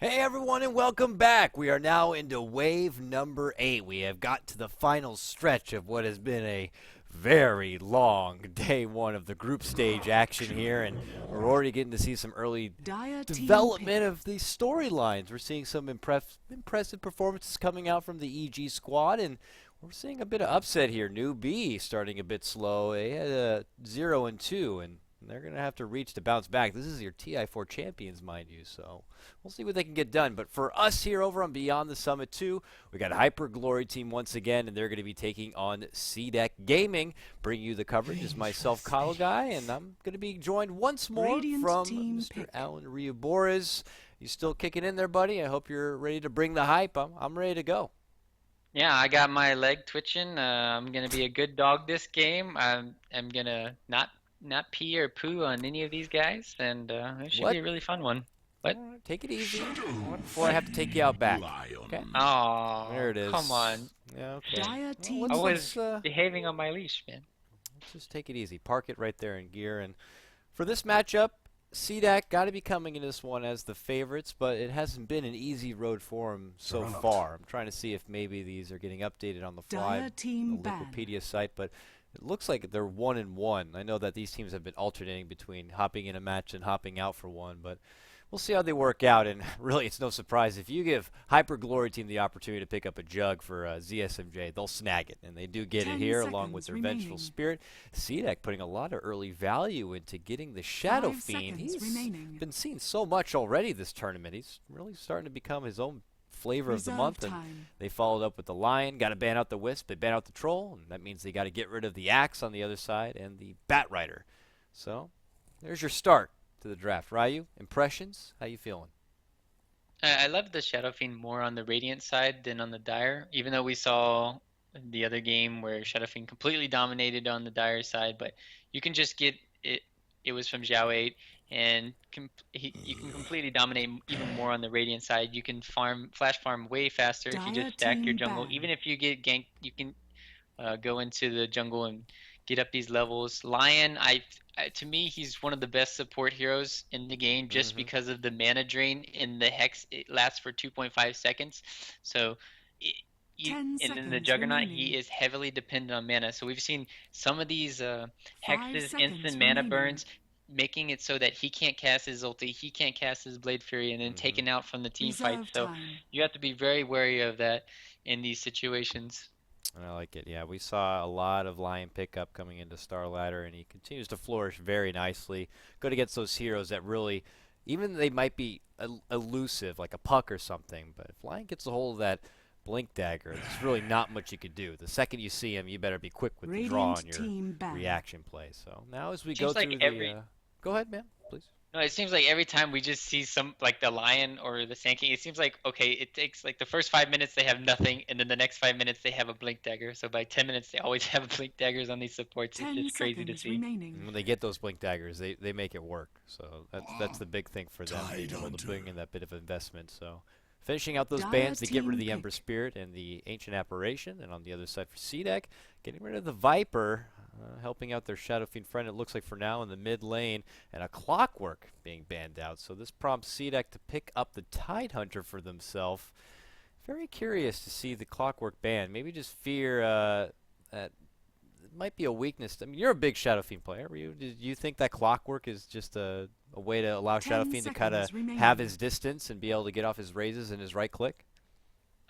Hey everyone and welcome back. We are now into wave number 8. We have got to the final stretch of what has been a very long day one of the group stage action here, and we're already getting to see some early development of these storylines. We're seeing some impressive performances coming out from the EG squad, and we're seeing a bit of upset here. New B starting a bit slow. They had a 0-2, and they're going to have to reach to bounce back. This is your TI4 champions, mind you, so we'll see what they can get done. But for us here over on Beyond the Summit 2, we got Hyper Glory Team once again, and they're going to be taking on CDEC Gaming. Bringing you the coverage is myself, KotLGuy, and I'm going to be joined once more from Mr. Alan RyuUboruZ. You still kicking in there, buddy? I hope you're ready to bring the hype. I'm ready to go. Yeah, I got my leg twitching. I'm gonna be a good dog this game. I'm gonna not pee or poo on any of these guys, and it should be a really fun one. What? Take it easy before I have to take you out back. Okay. Oh, there it is. come on. Yeah, okay. I was behaving on my leash, man. Let's just take it easy. Park it right there in gear. And for this matchup, CDEC got to be coming in this one as the favorites, but it hasn't been an easy road for them so far. I'm trying to see if maybe these are getting updated on the fly on the Wikipedia site, but it looks like they're 1-1. I know that these teams have been alternating between hopping in a match and hopping out for one, but we'll see how they work out. And really, it's no surprise if you give Hyper Glory Team the opportunity to pick up a jug for ZSMJ, they'll snag it, and they do get it here along with their vengeful spirit. CDEC putting a lot of early value into getting the Shadow Fiend. He's been seen so much already this tournament. He's really starting to become his own flavor of the month, and they followed up with the Lion. Got to ban out the Wisp, they ban out the Troll, and that means they got to get rid of the Axe on the other side and the Bat Rider. So there's your start to the draft. Ryu, impressions? How you feeling? I love the Shadow Fiend more on the Radiant side than on the Dire, even though we saw the other game where Shadow Fiend completely dominated on the Dire side, but you can just get it. It was from Xiao 8, and you can completely dominate even more on the Radiant side. You can flash farm way faster if you just stack your jungle. Even if you get ganked, you can go into the jungle and get up these levels. Lion, to me, he's one of the best support heroes in the game just because of the mana drain in the Hex. It lasts for 2.5 seconds. So, and in the Juggernaut, he is heavily dependent on mana. So we've seen some of these Hexes, instant mana burns, making it so that he can't cast his ulti, he can't cast his Blade Fury, and then taken out from the team fight. So you have to be very wary of that in these situations. I like it. Yeah, we saw a lot of Lion pickup coming into Star Ladder, and he continues to flourish very nicely. Good against those heroes that really, even they might be elusive, like a Puck or something, but if Lion gets a hold of that Blink Dagger, there's really not much you could do. The second you see him, you better be quick with the draw on your reaction play. So now as we go through the... Go ahead, man, please. No, it seems like every time we just see some, like the Lion or the Sand King, it seems like, okay, it takes like the first 5 minutes they have nothing, and then the next 5 minutes they have a Blink Dagger. So by 10 minutes they always have Blink Daggers on these supports. It's just crazy to see. And when they get those Blink Daggers, they make it work. So that's the big thing for them, being able to bring in that bit of investment. So finishing out those bans, they get rid of the Ember Spirit and the Ancient Apparition. And on the other side for CDEC, getting rid of the Viper, helping out their Shadow Fiend friend, it looks like for now, in the mid lane, and a Clockwork being banned out. So this prompts CDEC to pick up the Tidehunter for themselves. Very curious to see the Clockwork ban. Maybe just fear that it might be a weakness. I mean, you're a big Shadow Fiend player. Do you think that Clockwork is just a way to allow Shadow Fiend to kind of have his distance and be able to get off his raises and his right click?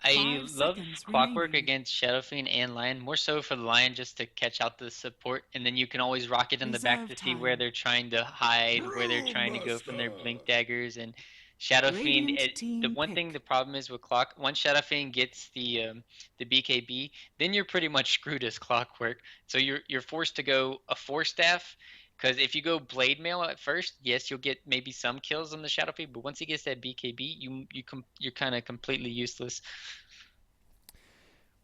I love Clockwork against Shadow Fiend and Lion, more so for the Lion just to catch out the support, and then you can always rock it in the back to see where they're trying to hide, where they're trying to go from their Blink Daggers. And Shadow Fiend, the problem is with once Shadow Fiend gets the BKB, then you're pretty much screwed as Clockwork. So you're forced to go a 4-staff. Because if you go Blade Mail at first, yes, you'll get maybe some kills on the Shadow Fiend, but once he gets that BKB, you're kind of completely useless.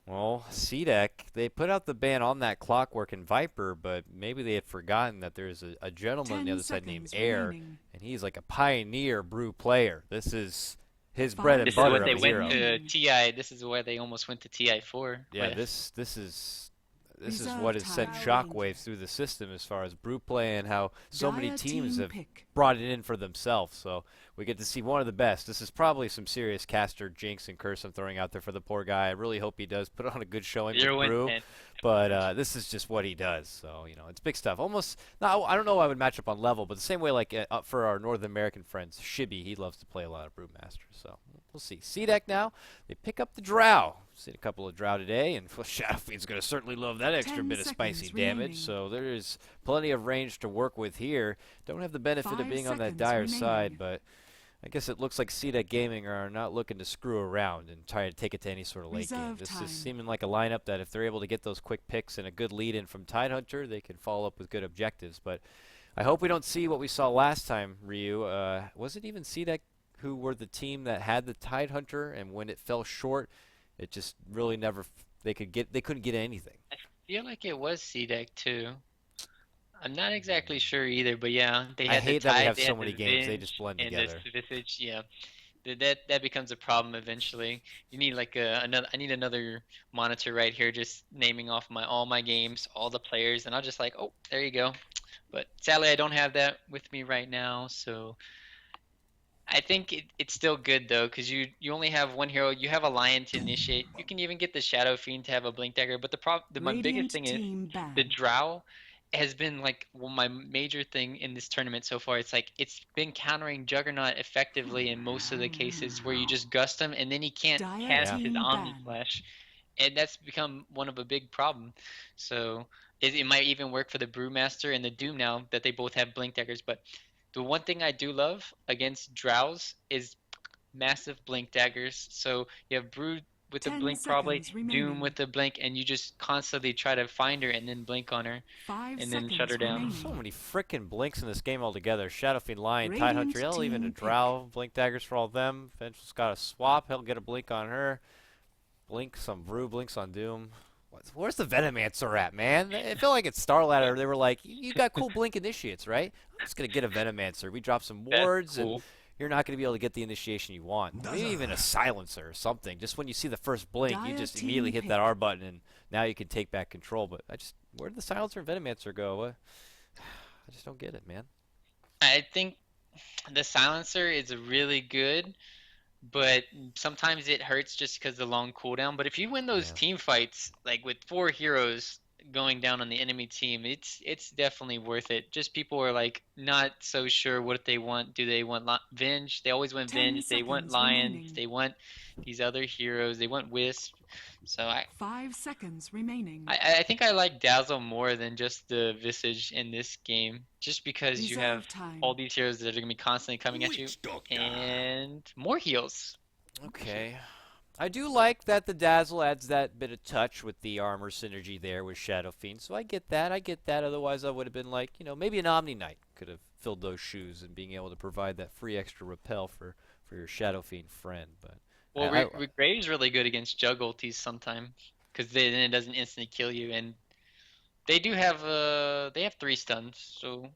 Well, CDEC, they put out the ban on that Clockwork and Viper, but maybe they had forgotten that there's a gentleman on the other side named Air, and he's like a pioneer brew player. This is his bread and butter. This is what they went to TI. This is where they almost went to TI4. Yeah, this is this is what has sent shockwaves through the system as far as brew play and how so many teams have brought it in for themselves. So we get to see one of the best. This is probably some serious caster jinx and curse I'm throwing out there for the poor guy. I really hope he does put on a good showing with brew. But this is just what he does. So, you know, it's big stuff. Almost, no, I don't know I would match up on level, but the same way like for our North American friends, Shibby, he loves to play a lot of Brewmaster. So we'll see. CDEC now, they pick up the Drow. Seen a couple of Drow today, and Shadowfiend's going to certainly love that extra bit of spicy damage. So there is plenty of range to work with here. Don't have the benefit of being on that dire side, but I guess it looks like CDEC Gaming are not looking to screw around and try to take it to any sort of late game. This is seeming like a lineup that if they're able to get those quick picks and a good lead in from Tidehunter, they can follow up with good objectives. But I hope we don't see what we saw last time, Ryu. Was it even CDEC who were the team that had the Tidehunter, and when it fell short, it just really never they couldn't get anything. I feel like it was CDEC too. I'm not exactly sure either, but yeah, they had I hate the that Tide, we have they so had many the games. They Venge, just blend and together. the Visage, yeah. That becomes a problem eventually. You need like another. I need another monitor right here, just naming off all my games, all the players, and I'll just like, oh, there you go. But sadly, I don't have that with me right now, so I think it's still good though, because you only have one hero. You have a Lion to initiate. You can even get the Shadow Fiend to have a Blink Dagger. But my biggest thing is the Drow has been like my major thing in this tournament so far. It's like it's been countering Juggernaut effectively in most of the cases where you just gust him and then he can't cast his Omni Flash, and that's become one of a big problem. So it might even work for the Brewmaster and the Doom now that they both have Blink Daggers, but the one thing I do love against Drows is massive Blink Daggers. So you have Brood with the Blink probably, Doom with the Blink, and you just constantly try to find her and then blink on her and then shut her down. So many frickin' blinks in this game altogether. Shadowfiend, Lion, Tidehunter, hell, even a Drow. Blink Daggers for all of them. Vengeance got a swap. He'll get a blink on her. Blink some Brew, blinks on Doom. Where's the Venomancer at, man? I feel like it's Starladder. They were like, you got cool Blink Initiates, right? I'm just going to get a Venomancer. We drop some wards, and you're not going to be able to get the initiation you want. Maybe even a Silencer or something. Just when you see the first Blink, you just immediately hit that R button, and now you can take back control. But where did the Silencer and Venomancer go? I just don't get it, man. I think the Silencer is really good, but sometimes it hurts just because of the long cooldown. But if you win those team fights, like with 4 heroes going down on the enemy team, it's definitely worth it. Just people are like not so sure what they want. Do they want Venge? They always want Venge. They want Lions. They want these other heroes. They want Wisp. So 5 seconds remaining. I think I like Dazzle more than just the Visage in this game, just because you have all these heroes that are going to be constantly coming at you, and more heals. Okay. I do like that the Dazzle adds that bit of touch with the armor synergy there with Shadowfiend, so I get that. Otherwise, I would have been like, maybe an Omni Knight could have filled those shoes and being able to provide that free extra repel for your Shadowfiend friend. But well, Grave's really good against Jug ultis sometimes, because then it doesn't instantly kill you, and they do have 3 stuns, so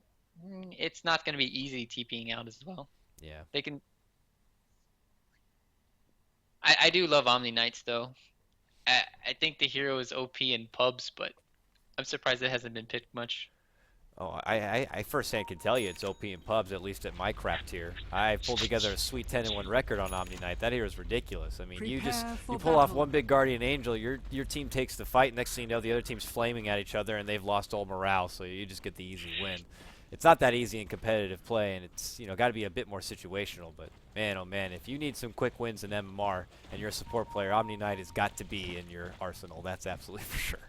it's not going to be easy TPing out as well. Yeah. They can. I do love Omni Knights though. I think the hero is OP in pubs, but I'm surprised it hasn't been picked much. Oh, I firsthand can tell you it's OP in pubs, at least at my crap tier. I pulled together a sweet 10-1 record on Omni Knight. That hero is ridiculous. I mean, you pull off one big Guardian Angel, your team takes the fight. Next thing you know, the other team's flaming at each other, and they've lost all morale, so you just get the easy win. It's not that easy in competitive play, and it's got to be a bit more situational. But man, oh man, if you need some quick wins in MMR and you're a support player, Omni Knight has got to be in your arsenal. That's absolutely for sure.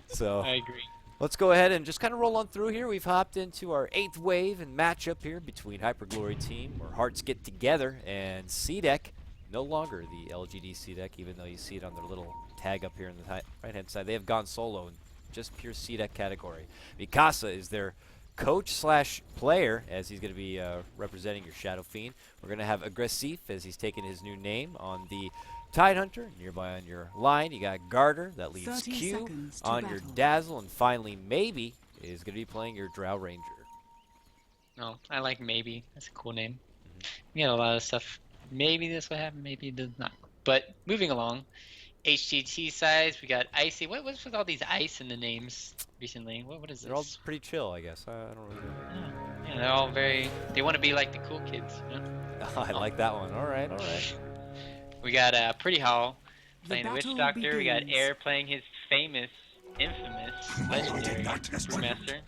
So I agree. Let's go ahead and just kind of roll on through here. We've hopped into our 8th wave and matchup here between Hyperglory team, where hearts get together, and CDEC, no longer the LGD CDEC, even though you see it on their little tag up here on the right-hand side. They have gone solo in just pure CDEC category. Mikasa is their coach/player, as he's going to be representing your Shadowfiend. We're going to have Aggressif, as he's taken his new name, on the Tidehunter. Nearby on your line, you got Garter. That leaves Q on your Dazzle. And finally, Maybe is going to be playing your Drow Ranger. Oh, I like Maybe. That's a cool name. We got a lot of stuff. Maybe this will happen, maybe it does not. But moving along, HGT sides, we got Icy. What's with all these ice in the names recently? What is They're all this? pretty chill, I guess. I don't really know. Yeah, they're all very. They want to be like the cool kids, you know? I like that one. All right, all right. We got Pretty Hall The playing the Witch battle Doctor. We got begins. Air playing his famous, infamous, legendary Brewmaster.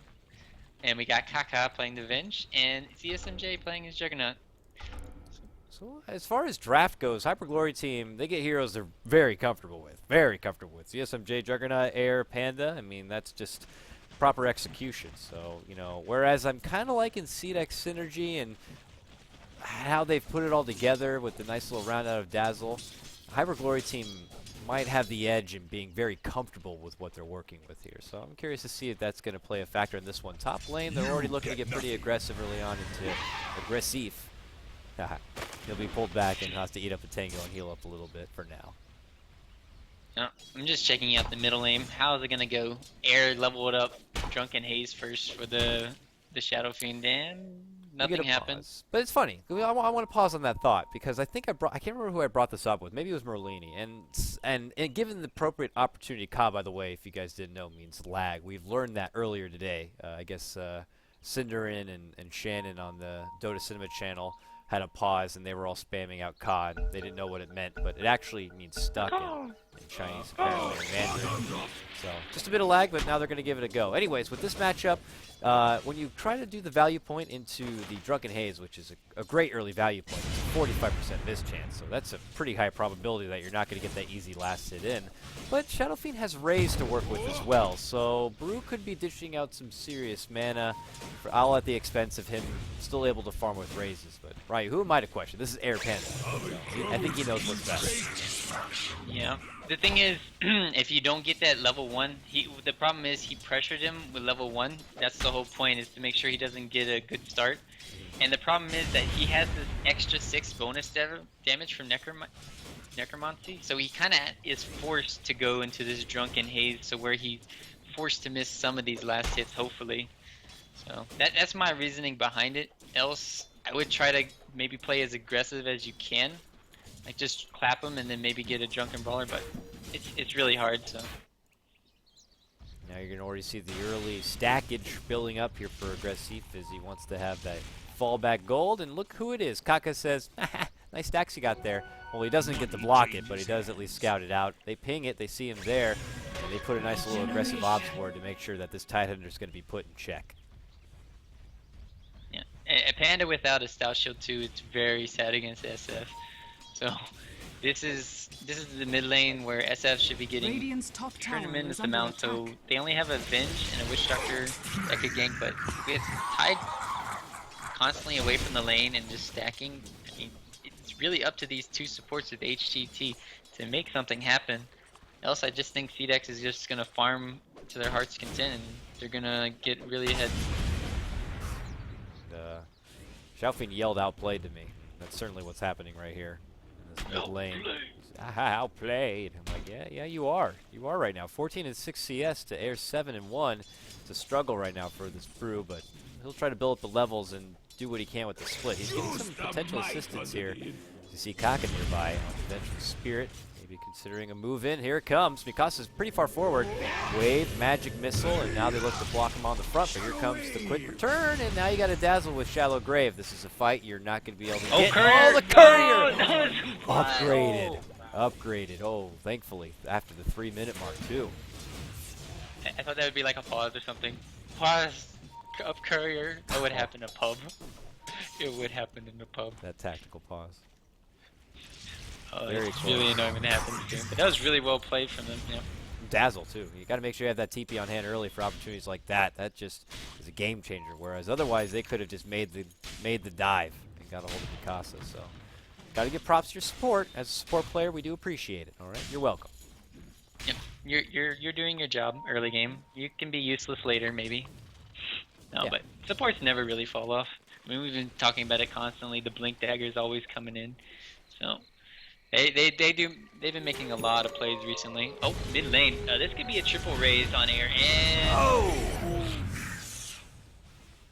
And we got Kaka playing the Venge, and CSMJ playing his Juggernaut. So as far as draft goes, Hyper Glory team, they get heroes they're very comfortable with. Very comfortable with. CSMJ, Juggernaut, Air, Panda. I mean, that's just proper execution. So, you know, whereas I'm kind of liking CDEC synergy and how they've put it all together with the nice little round out of Dazzle, Hyper Glory team might have the edge in being very comfortable with what they're working with here. So I'm curious to see if that's going to play a factor in this one. Top lane, they're already looking to get pretty aggressive early on into aggressive. He'll be pulled back and has to eat up a tango and heal up a little bit for now. I'm just checking out the middle lane. How is it gonna go? Air leveled up Drunken Haze first for the Shadow Fiend, and nothing happened. Pause. But it's funny. I want to pause on that thought because I think I can't remember who I brought this up with. Maybe it was Merlini. And given the appropriate opportunity, Ka, by the way, if you guys didn't know, means lag. We've learned that earlier today. I guess Cinderin and Shannon on the Dota Cinema channel had a pause and they were all spamming out Ka. And they didn't know what it meant, but it actually means stuck in Chinese, apparently, or Mandarin. So just a bit of lag, but now they're going to give it a go. Anyways, with this matchup, when you try to do the value point into the Drunken Haze, which is a great early value point, it's a 45% miss chance, so that's a pretty high probability that you're not going to get that easy last hit in. But Shadow Fiend has Raze to work with as well, so Brew could be dishing out some serious mana, all at the expense of him still able to farm with Razes. But Ryu, who am I to question? This is Air Panda. I think he knows what's best. Yeah. The thing is, if you don't get that level 1, the problem is he pressured him with level 1. That's the whole point, is to make sure he doesn't get a good start. And the problem is that he has this extra 6 bonus damage from Necromancy, so he kind of is forced to go into this Drunken Haze, so where he's forced to miss some of these last hits, hopefully. So that's my reasoning behind it. Else, I would try to maybe play as aggressive as you can. Like just clap him and then maybe get a Drunken Brawler, but it's really hard, so. Now you're going to already see the early stackage building up here for Aggressive as he wants to have that fallback gold, and look who it is. Kaka says, nice stacks you got there. Well, he doesn't get to block it, but he does at least scout it out. They ping it, they see him there, and they put a nice little aggressive obs board to make sure that this Tidehunter is going to be put in check. Yeah, a Panda without a Stout Shield too, it's very sad against SF. So this is the mid lane where SF should be getting tremendous amount. So they only have a Venge and a Witch Doctor that could gank, but with Tide constantly away from the lane and just stacking, I mean, it's really up to these two supports with HGT to make something happen. Else, I just think CDEC is just gonna farm to their heart's content and they're gonna get really ahead. Shadow Fiend yelled outplayed to me. That's certainly what's happening right here. Mid lane. Outplayed. I'm like, yeah, you are. You are right now. 14 and 6 CS to Air 7 and 1. It's a struggle right now for this Brew, but he'll try to build up the levels and do what he can with the split. He's getting some potential assistance here. You see Kaka nearby on the Vengeful Spirit. Maybe considering a move in. Here it comes. Mikasa's pretty far forward. Wave, magic missile, and now they look to block him on the front, but here comes the quick return, and now you got a Dazzle with Shallow Grave. This is a fight you're not going to be able to get. Courier! Oh, the Courier! No, Upgraded. Upgraded. Oh, thankfully, after the 3-minute mark, too. I thought that would be like a pause or something. Pause up Courier. That would happen in a pub. It would happen in a pub. That tactical pause. Oh, it's really annoying when it happens too. But that was really well played from them, yeah. Dazzle, too. You got to make sure you have that TP on hand early for opportunities like that. That just is a game changer. Whereas otherwise, they could have just made the dive and got a hold of Mikasa. So, got to give props to your support. As a support player, we do appreciate it. All right, you're welcome. Yep, you're doing your job early game. You can be useless later, maybe. No, but supports never really fall off. I mean, we've been talking about it constantly. The blink dagger is always coming in. So. They've been making a lot of plays recently. Oh, mid lane. This could be a triple raise on Air and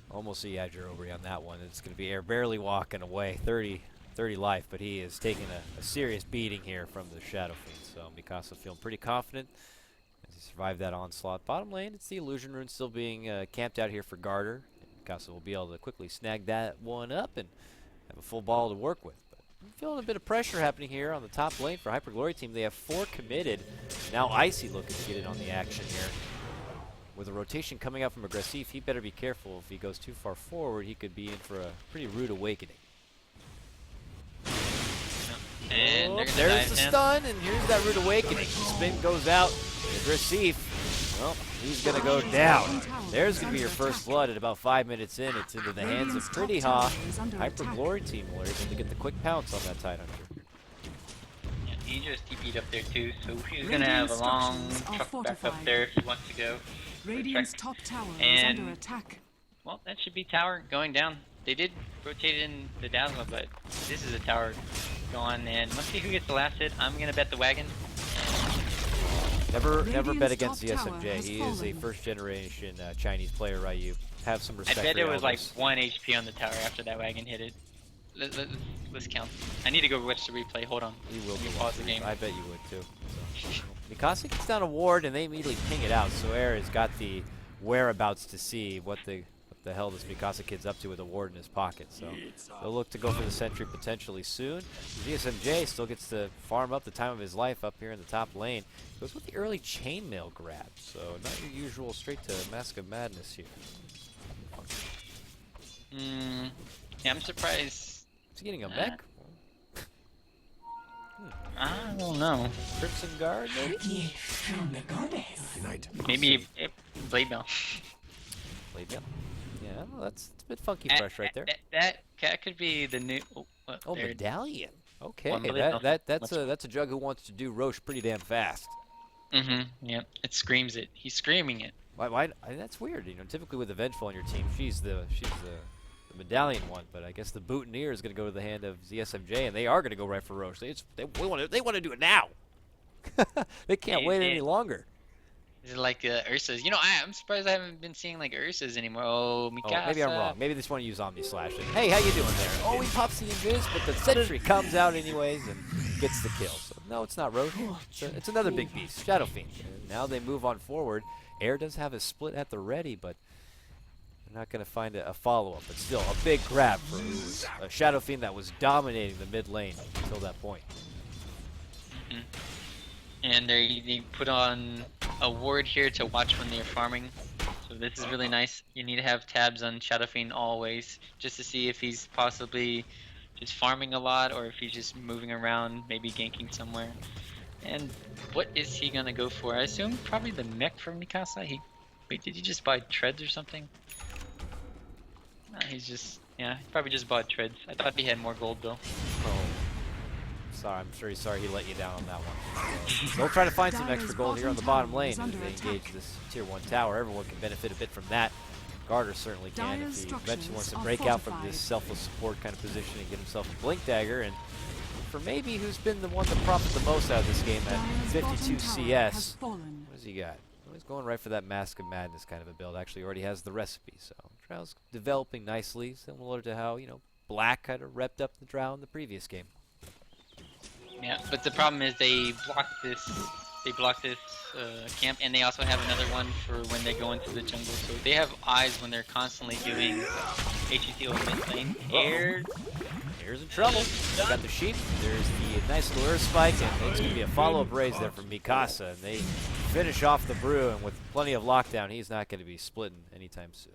Almost see Azure over on that one. It's going to be Air barely walking away. 30 30 life, but he is taking a serious beating here from the Shadow Fiend. So Mikasa feeling pretty confident as he survived that onslaught. Bottom lane, it's the Illusion Rune still being camped out here for Garter. Mikasa will be able to quickly snag that one up and have a full ball to work with. But I'm feeling a bit of pressure happening here on the top lane for HyperGlory team. They have 4 committed. Now Icy looking to get in on the action here. With a rotation coming out from Aggressive, he better be careful. If he goes too far forward, he could be in for a pretty rude awakening. And Oh, there's the stun, and here's that rude awakening. Spin goes out. Aggressive. Well, he's going to go down. There's going to be your first blood at about 5 minutes in. It's into the hands of Pretty Ha. HyperGlory team were able to get the quick pounce on that Tidehunter. Yeah, he just TP'd up there too, so he's going to have a long truck back up there if he wants to go. Radiant's top tower is And- under attack. Well, that should be tower going down. They did rotate in the Dazzler, but this is a tower going, and let's see who gets the last hit. I'm going to bet the wagon. Never Radiant's bet against the top tower SMJ. has He is a fallen. first-generation Chinese player, Ryu. Have some I respect bet for it was like elders. 1 HP on the tower after that wagon hit it. Let's count. I need to go watch the replay. Hold on. You will Let me go pause the game. I bet you would too. So. Mikasa gets down a ward and they immediately ping it out. So Air has got the whereabouts to see what the hell this Mikasa kid's up to with a ward in his pocket. So they'll look to go for the sentry potentially soon. ZSMJ still gets to farm up the time of his life up here in the top lane. Goes with the early chainmail grab. So not your usual straight to Mask of Madness here. Yeah, I'm surprised. Is he getting a mech? I don't know. Crimson Guard maybe? Good night. Maybe Blade Mail. Blade Mail. Yeah, well, that's a bit funky fresh right there. That could be the new. Oh, there. medallion. Okay, One blade mail. that's a jug who wants to do Roche pretty damn fast. Yep. It screams it. He's screaming it. Why? That's weird. You know, typically with the Vengeful on your team, she's the medallion one, but I guess the Boutonniere is going to go to the hand of ZSMJ, and they are going to go right for Roche. They want to do it now. They can't wait any longer. Is it like Ursa's? You know, I'm surprised I haven't been seeing like Ursa's anymore. Oh, Mikasa. Oh, maybe I'm wrong. Maybe they just want to use Omni Slash. Hey, how you doing there? Oh, he pops the invis, but the sentry comes out anyways and gets the kill. So no, it's not Roche. It's another big beast, Shadow Fiend. And now they move on forward. Air does have a split at the ready, but they're not going to find a follow-up. But still, a big grab for a Shadow Fiend that was dominating the mid lane until that point. And they put on a ward here to watch when they're farming. So this is really nice. You need to have tabs on Shadow Fiend always, just to see if he's possibly just farming a lot or if he's just moving around, maybe ganking somewhere. And what is he gonna go for? I assume probably the mech from Mikasa. Wait, did he just buy treads or something? No, he's just, yeah, he probably just bought treads. I thought he had more gold though. Oh. Sorry, I'm sure he's sorry he let you down on that one. They'll try to find some extra gold here on the bottom lane as they engage this tier 1 tower. Everyone can benefit a bit from that. Garter certainly can if he eventually wants to break out from this selfless support kind of position and get himself a Blink Dagger. And for maybe who's been the one to profit the most out of this game at 52 CS, what has he got? Well, he's going right for that Mask of Madness kind of a build. Actually already has the recipe, so Drow's developing nicely, similar to how, you know, Black kind of repped up the Drow in the previous game. Yeah, but the problem is they blocked this. They blocked this camp, and they also have another one for when they go into the jungle. So they have eyes when they're constantly doing HGT over mid lane. Here's in trouble. They got the sheep. There's the nice little earth spike, and it's going to be a follow-up raise there from Mikasa. And they finish off the brew, and with plenty of lockdown, he's not going to be splitting anytime soon.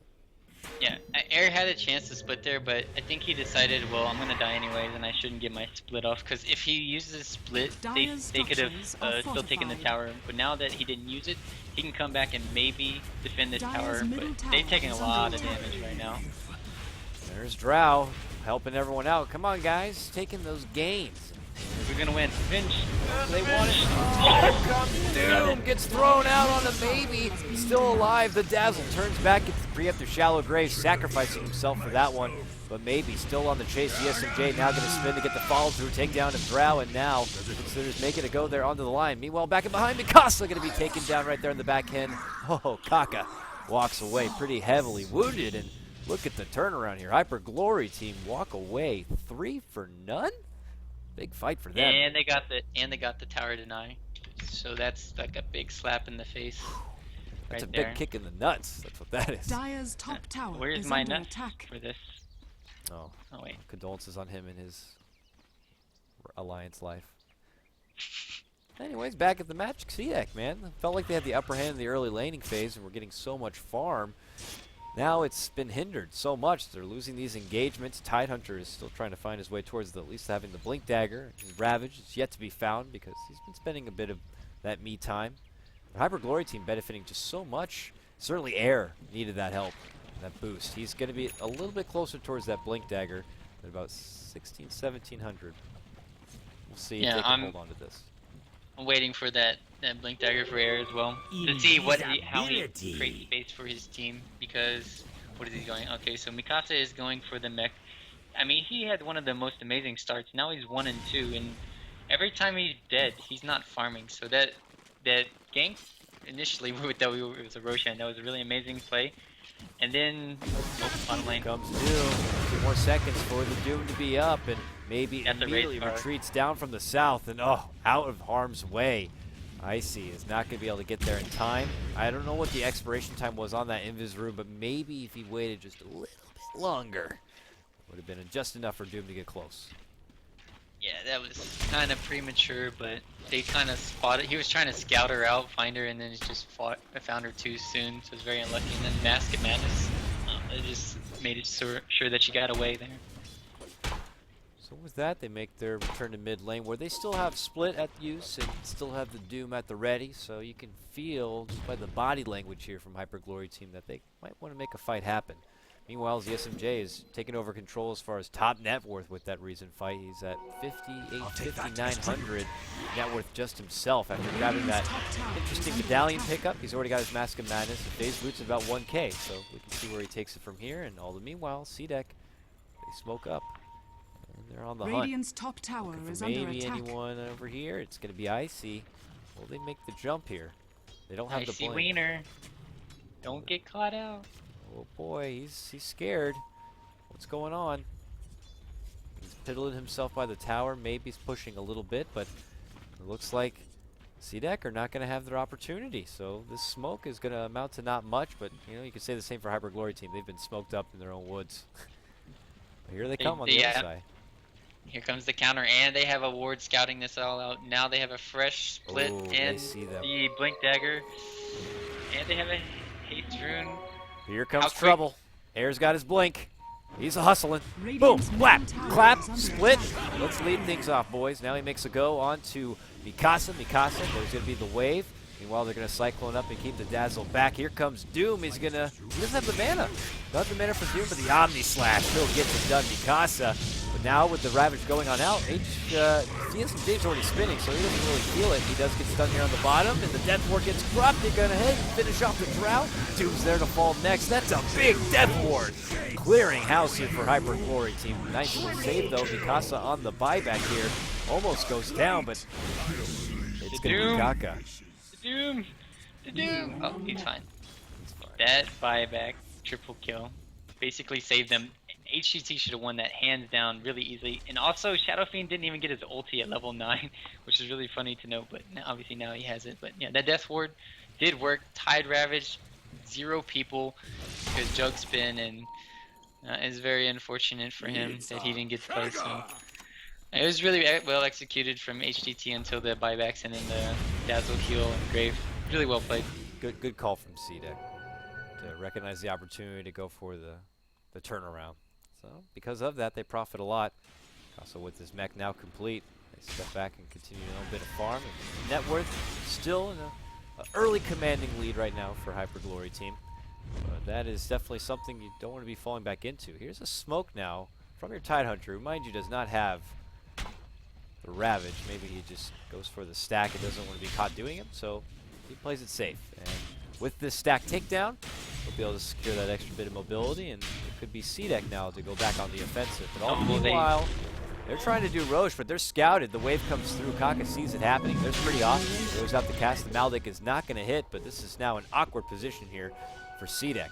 Yeah, Air had a chance to split there, but I think he decided, well, I'm gonna die anyways, and I shouldn't get my split off. Because if he uses a split, they could have still taken the tower. But now that he didn't use it, he can come back and maybe defend this tower. But they're taking a lot of damage right now. There's Drow helping everyone out. Come on, guys, taking those gains. We're gonna win. Finch. They want it. Here comes Doom. Gets thrown out on a baby. Still alive. The Dazzle turns back, gets the preemptive shallow grave, sacrificing himself for that one. But maybe still on the chase. The SMJ now going to spin to get the follow through, take down of Drow, and now considers making it go there onto the line. Meanwhile, back and behind, Mikasa going to be taken down right there in the back end. Oh, Kaka walks away pretty heavily wounded, and Look at the turnaround here. HyperGlory team walk away 3 for none. Big fight for them. And they got the tower deny. So that's like a big slap in the face. That's right a there. big kick in the nuts. That's what that is. Dire's top tower Where's is my under nuts attack. for this? Oh, Oh wait. condolences on him and his alliance life. Anyways, back at the match, CDEC, man. Felt like they had the upper hand in the early laning phase and were getting so much farm. Now it's been hindered so much. They're losing these engagements. Tidehunter is still trying to find his way towards at least having the Blink Dagger. His Ravage is yet to be found because he's been spending a bit of that me time. The HyperGlory team benefiting just so much. Certainly Air needed that help, that boost. He's going to be a little bit closer towards that Blink Dagger at about 16, 1700. We'll see if they can hold on to this. I'm waiting for that Blink Dagger for Air as well to see how he creates space for his team, because what is he going? Okay, so Mikasa is going for the mech. I mean, he had one of the most amazing starts. Now he's 1 and 2, and every time he's dead, he's not farming. So that gank initially with it was a Roshan. That was a really amazing play. And then bottom lane Comes Doom. A few more seconds for the Doom to be up, and maybe That's a immediately race car. retreats down from the south and out of harm's way. Icy is not going to be able to get there in time. I don't know what the expiration time was on that Invis room, but maybe if he waited just a little bit longer, would have been just enough for Doom to get close. Yeah, that was kind of premature, but they kind of spotted. He was trying to scout her out, find her, and then he just found her too soon. So it was very unlucky. And then Mask of Madness, it just made it sure that she got away there. So with that, they make their return to mid lane, where they still have Split at use and still have the Doom at the ready. So you can feel just by the body language here from HyperGlory team that they might want to make a fight happen. Meanwhile, the SMJ is taking over control as far as top net worth with that recent fight. He's at 5,900 net worth just himself after grabbing that interesting medallion pickup. He's already got his Mask of Madness. The phase loot's about 1K, so we can see where he takes it from here. And all the meanwhile, CDEC, they smoke up. And they're on the Radiant's top tower hunt. is under Maybe attack. anyone over here. It's going to be Icy. Will they make the jump here? They don't have the Icy blink. Wiener, don't get caught out. Oh boy, he's scared. What's going on? He's piddling himself by the tower. Maybe he's pushing a little bit, but it looks like CDEC are not going to have their opportunity. So this smoke is going to amount to not much, but you know, you could say the same for HyperGlory team. They've been smoked up in their own woods. But here they come on the other side. Here comes the counter, and they have a ward scouting this all out. Now they have a fresh split and the Blink Dagger, and they have a haste rune. Here comes trouble. Air's got his blink. He's hustling. Boom, Radiant's clap, middle tower clap, is under split. attack. Let's lead things off, boys. Now he makes a go on to Mikasa. Mikasa, there's going to be the wave. Meanwhile, they're going to Cyclone up and keep the Dazzle back. Here comes Doom. He doesn't have the mana. Not the mana for Doom, but the Omni Slash still gets it done. Mikasa. But now with the Ravage going on out, Dave's already spinning, so he doesn't really feel it. He does get stunned here on the bottom, and the Death Ward gets dropped. They're going to finish off the Drow. Doom's there to fall next. That's a big Death Ward. Clearing house here for HyperGlory team. Nice little save, though. Mikasa on the buyback here. Almost goes down, but it's going to be Kaka. The Doom! Oh, he's fine. That buyback, triple kill, basically saved them. HGT should have won that hands down really easily. And also, Shadow Fiend didn't even get his ulti at level 9, which is really funny to note, but obviously now he has it. But yeah, that Death Ward did work. Tide Ravage, 0 people, because Jug spin, and it's very unfortunate for him that he didn't get the play. So it was really well executed from HGT until the buybacks and then the Dazzle heal and Grave. Really well played. Good call from CDEC to recognize the opportunity to go for the turnaround. So because of that, they profit a lot. Also with this mech now complete, they step back and continue a little bit of farm. And net worth still in an early commanding lead right now for HyperGlory team. But that is definitely something you don't want to be falling back into. Here's a smoke now from your Tidehunter, who, mind you, does not have the Ravage. Maybe he just goes for the stack and doesn't want to be caught doing it, so he plays it safe. And with this stack takedown, he'll be able to secure that extra bit of mobility, and it could be CDEC now to go back on the offensive. But all meanwhile, they're trying to do Roche, but they're scouted. The wave comes through. Kaka sees it happening. There's pretty awesome. He goes out to cast. The Maldic is not going to hit, but this is now an awkward position here for CDEC.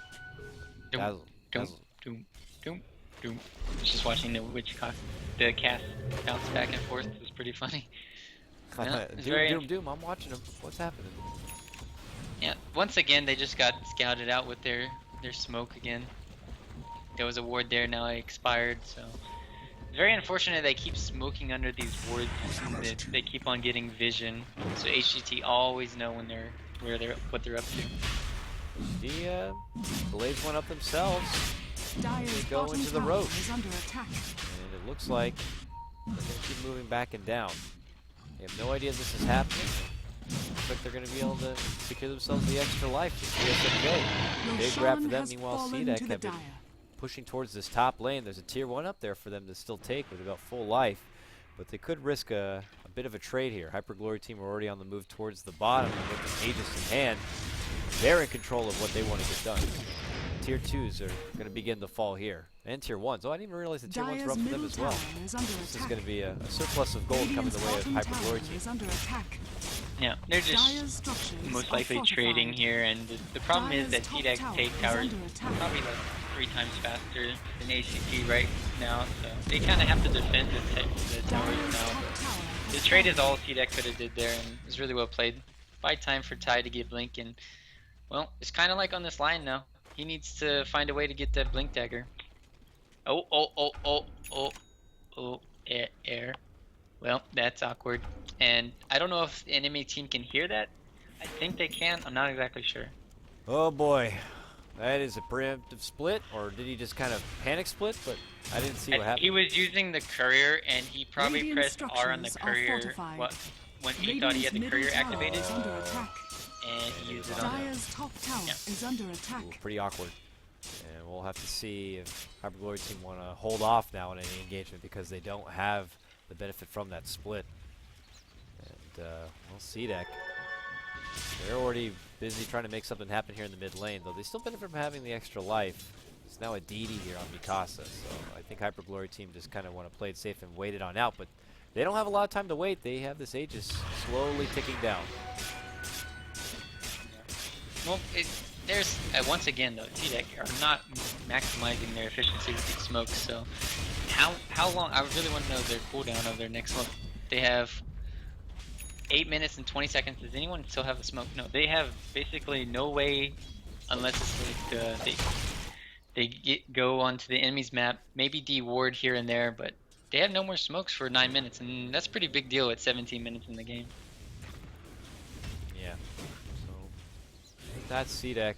doom, doom, doom. Just watching the cast bounce back and forth was pretty funny. Yeah, it's very Doom. I'm watching him. What's happening? Yeah, once again, they just got scouted out with their smoke again. There was a ward there, now it expired, so... It's very unfortunate they keep smoking under these wards, and they keep on getting vision. So HGT always know when what they're up to. The Blades went up themselves. They go into the road. And it looks like they're going to keep moving back and down. They have no idea this is happening. Looks like they're going to be able to secure themselves the extra life with CSMJ. Big grab for them. Meanwhile, CDEC have been pushing towards this top lane. There's a tier 1 up there for them to still take with about full life. But they could risk a bit of a trade here. HyperGlory team are already on the move towards the bottom. And with Aegis in hand, they're in control of what they want to get done. Tier 2s are going to begin to fall here. And Tier 1s. Oh, I didn't even realize the Tier 1s were up for them as well. This is going to be a surplus of gold coming the way of HyperGlory team. Yeah, they're just most likely trading here, and the problem is that CDEC take towers probably like 3 times faster than HGT right now, so they kind of have to defend the towers now. But the trade is all CDEC could have did there, and it was really well played. Buy time for Ty to get Blink, and well, it's kind of like on this line now. He needs to find a way to get that Blink dagger. Air. Well, that's awkward. And I don't know if the enemy team can hear that. I think they can. I'm not exactly sure. Oh boy. That is a preemptive split, or did he just kind of panic split? But I didn't see what happened. He was using the courier, and he probably pressed R on the courier when he thought he had the courier activated. And he used it on Pretty awkward. And we'll have to see if HyperGlory team want to hold off now in any engagement because they don't have the benefit from that split. And we'll see that. They're already busy trying to make something happen here in the mid lane, though they still benefit from having the extra life. It's now a DD here on Mikasa, so I think HyperGlory team just kind of want to play it safe and wait it on out, but they don't have a lot of time to wait. They have this Aegis slowly ticking down. Well, there's once again though, CDEC are not maximizing their efficiency with these smokes. So how long? I really want to know their cooldown of their next smoke. They have 8 minutes and 20 seconds. Does anyone still have a smoke? No, they have basically no way, unless it's like they go onto the enemy's map, maybe de-ward here and there, but they have no more smokes for 9 minutes, and that's a pretty big deal at 17 minutes in the game. Yeah. So that's CDEC.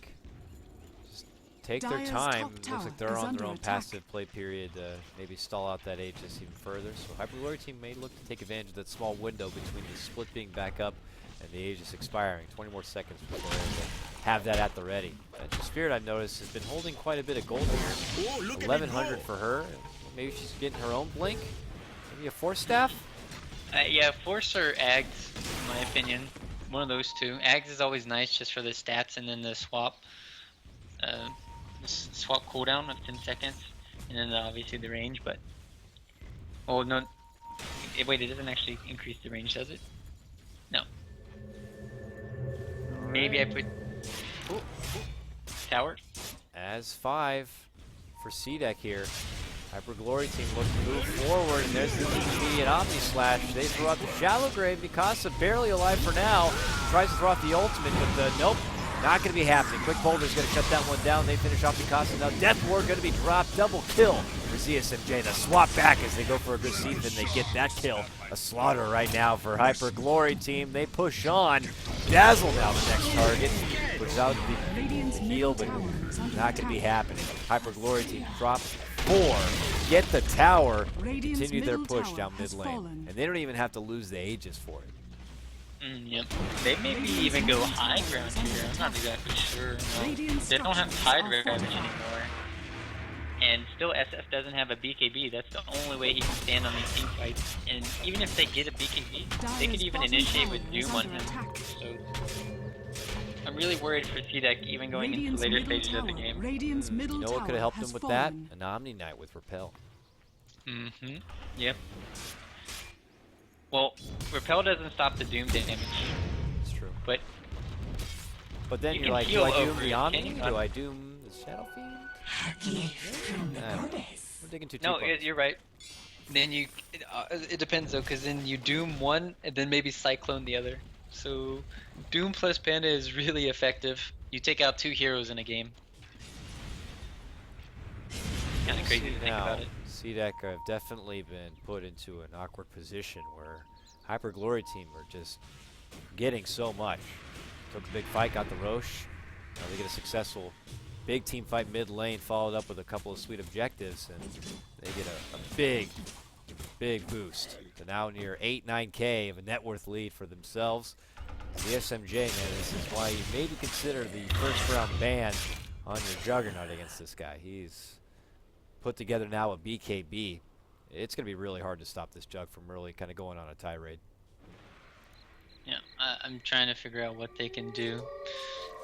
Just take their time. Looks like they're on their own passive play period. Maybe stall out that Aegis even further. So HyperGlory team may look to take advantage of that small window between the split being back up and the Aegis expiring. 20 more seconds before they're able to have that at the ready. The Spirit, I've noticed, has been holding quite a bit of gold here. 1100 for her. Maybe she's getting her own Blink. Maybe a Force Staff? Yeah, Force or Ags, in my opinion. One of those two. Ags is always nice just for the stats and then the swap. Swap cooldown of 10 seconds. And then obviously the range, but... Oh, no. Wait, it doesn't actually increase the range, does it? No. Maybe I put... Ooh. Tower. As 5 for CDEC here. HyperGlory team looks to move forward, and there's the immediate Omni Slash. They throw out the Shallow Grave. Mikasa barely alive for now. Tries to throw out the ultimate, but nope, not going to be happening. Quick Boulder's going to shut that one down. They finish off Mikasa. Now Death Ward going to be dropped. Double kill for CSMJ. The swap back as they go for a good season, and they get that kill. A slaughter right now for HyperGlory team. They push on. Dazzle now the next target. Pushes out the heal, but not going to be happening. HyperGlory team drops 4, get the tower, continue their push down mid lane. And they don't even have to lose the Aegis for it. Yep. They maybe even go high ground here. I'm not exactly sure. No. They don't have Tide Ravage anymore. And still SF doesn't have a BKB. That's the only way he can stand on these team fights. And even if they get a BKB, they could even initiate with Doom on him. So I'm really worried for CDEC even going into later stages of the game. You know what could have helped them with that? An Omni Knight with Repel. Yep. Well, Repel doesn't stop the Doom damage. It's true. But then you're like, do I Doom the Omni? Do I Doom the Shadow Fiend? We're digging too No, deep. you're right. Then it depends though, because then you Doom one and then maybe Cyclone the other. So Doom plus Panda is really effective. You take out 2 heroes in a game. Kind of crazy to think about it. CDEC have definitely been put into an awkward position where Hyper Glory team are just getting so much. Took a big fight, got the Roche. Now they get a successful big team fight mid lane, followed up with a couple of sweet objectives, and they get a big boost to now near 8-9K of a net worth lead for themselves. The SMJ, man, this is why you maybe consider the first round ban on your Juggernaut against this guy. He's put together now a BKB. It's going to be really hard to stop this Jug from really kind of going on a tirade. Yeah, I'm trying to figure out what they can do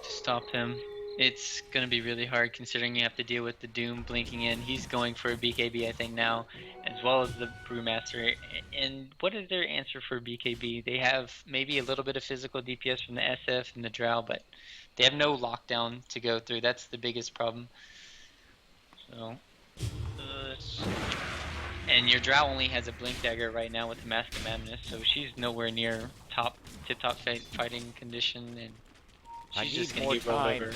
to stop him. It's going to be really hard considering you have to deal with the Doom blinking in. He's going for a BKB, I think, now, as well as the Brewmaster. And what is their answer for BKB? They have maybe a little bit of physical DPS from the SF and the Drow, but they have no lockdown to go through. That's the biggest problem. So, and your Drow only has a Blink Dagger right now with the Mask of Madness, so she's nowhere near tip-top fighting condition, and she's just going to get rolled over.